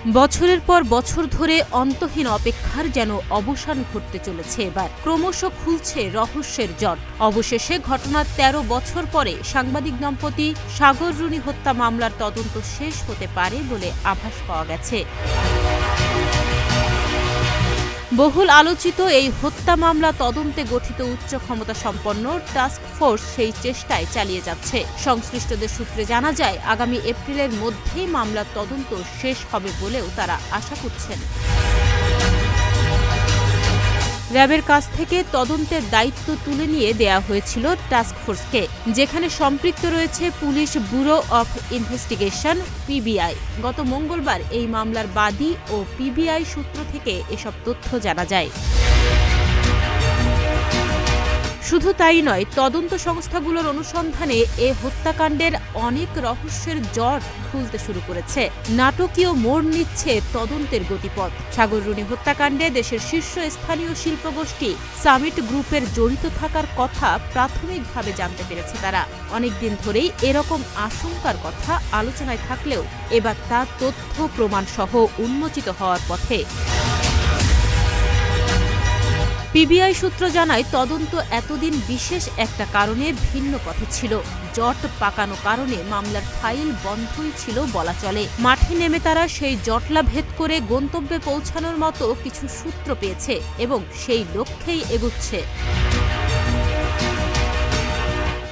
বছরের পর বছর ধরে অন্তহীন অপেক্ষার যেন অবসান ঘটতে চলেছে এবার। ক্রমশ খুলছে রহস্যের জট। অবশেষে ঘটনার ১৩ বছর পরে সাংবাদিক দম্পতি সাগর রুনি হত্যা মামলার তদন্ত শেষ হতে পারে বলে আভাস পাওয়া গেছে। বহুল আলোচিত এই হত্যা মামলা তদন্তে গঠিত উচ্চ ক্ষমতা সম্পন্ন টাস্ক ফোর্স সেই চেষ্টায় চালিয়ে যাচ্ছে। সংশ্লিষ্টদের সূত্রে জানা যায়, আগামী এপ্রিলের মধ্যেই মামলার তদন্ত শেষ হবে বলেও তারা আশা করছেন। র্যাবের কাছ থেকে তদন্তের দায়িত্ব তুলে নিয়ে দেয়া হয়েছিল টাস্ক ফোর্সকে, যেখানে সম্পৃক্ত রয়েছে police bureau of investigation PBI. গত মঙ্গলবার এই মামলার বাদী ও পিবিআই সূত্র থেকে এসব তথ্য জানা যায়। শুধু তাই নয়, তদন্ত সংস্থাগুলোর অনুসন্ধানে এ হত্যাকাণ্ডের অনেক রহস্যের জট খুলতে শুরু করেছে। নাটকীয় মোড় নিচ্ছে তদন্তের গতিপথ। সাগর রুনি হত্যাকাণ্ডে দেশের শীর্ষস্থানীয় শিল্পগোষ্ঠী সামিট গ্রুপের জড়িত থাকার কথা প্রাথমিকভাবে জানতে পেরেছে তারা। অনেকদিন ধরেই এরকম আশঙ্কার কথা আলোচনায় থাকলেও এবার তা তথ্য প্রমাণ সহ উন্মোচিত হওয়ার পথে। পিবিআই সূত্র জানায়, তদন্ত এতদিন বিশেষ একটা কারণে ভিন্ন পথে ছিল। জট পাকানো কারণে মামলার ফাইল বন্ধই ছিল বলা চলে। মাঠে নেমে তারা সেই জটলা ভেদ করে গন্তব্যে পৌঁছানোর মতো কিছু সূত্র পেয়েছে এবং সেই লক্ষ্যেই এগুচ্ছে।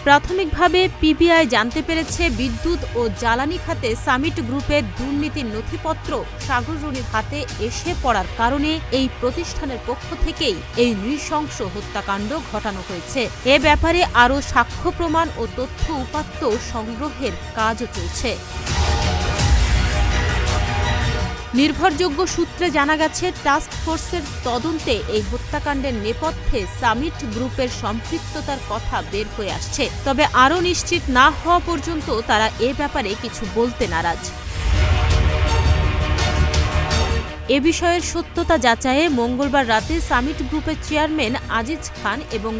প্রাথমিকভাবে পিবিআই জানতে পেরেছে, বিদ্যুৎ ও জ্বালানি খাতে সামিট গ্রুপের দুর্নীতির নথিপত্র সাগর রুনির হাতে এসে পড়ার কারণে এই প্রতিষ্ঠানের পক্ষ থেকেই এই নৃশংস হত্যাকাণ্ড ঘটানো হয়েছে। এ ব্যাপারে আরও সাক্ষ্য প্রমাণ ও তথ্য উপাত্ত সংগ্রহের কাজও চলছে। নির্ভরযোগ্য সূত্রে জানা গেছে, টাস্ক ফোর্সের তদন্তে এই হত্যাকাণ্ডের নেপথ্যে সামিট গ্রুপের সম্পৃক্ততার কথা বের হয়ে আসছে। তবে আরও নিশ্চিত না হওয়া পর্যন্ত তারা এ ব্যাপারে কিছু বলতে নারাজ। এ বিষয়ের সত্যতা যাচাইয়ে মঙ্গলবার রাতে সামিট গ্রুপের চেয়ারম্যান আজিজ খান এবং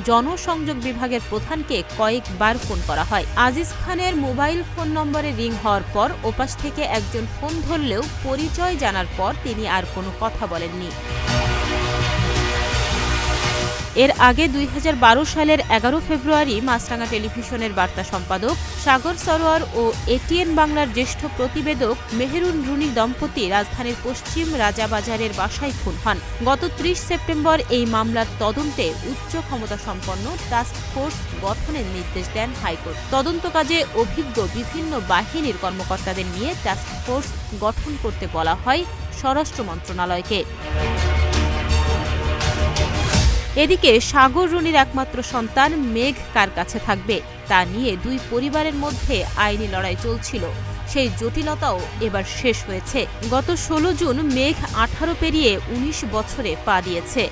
জনসংযোগ বিভাগের প্রধানকে কয়েকবার ফোন করা হয়। আজিজ খানের মোবাইল ফোন নম্বরে রিং হওয়ার পর ওপাশ থেকে একজন ফোন ধরলেও পরিচয় জানার পর তিনি আর কোনো কথা বলেননি। এর আগে ২০১২ সালের ১১ ফেব্রুয়ারি মাছরাঙা টেলিভিশনের বার্তা সম্পাদক সাগর সরোয়ার ও এটিএন বাংলার জ্যেষ্ঠ প্রতিবেদক মেহেরুন রুনি দম্পতি রাজধানীর পশ্চিম রাজাবাজারের বাসায় খুন হন। গত ৩০ সেপ্টেম্বর এই মামলার তদন্তে উচ্চ ক্ষমতা সম্পন্ন টাস্ক ফোর্স গঠনের নির্দেশ দেন হাইকোর্ট। তদন্ত কাজে অভিজ্ঞ বিভিন্ন বাহিনীর কর্মকর্তাদের নিয়ে টাস্ক ফোর্স গঠন করতে বলা হয় স্বরাষ্ট্র মন্ত্রণালয়কে। এদিকে সাগর রুনির একমাত্র সন্তান মেঘ কার কাছে থাকবে তা নিয়ে দুই পরিবারের মধ্যে আইনি লড়াই চলছিল। সেই জটিলতাও এবার শেষ হয়েছে। গত ১৬ জুন মেঘ ১৮ পেরিয়ে ১৯ বছরে পা দিয়েছে।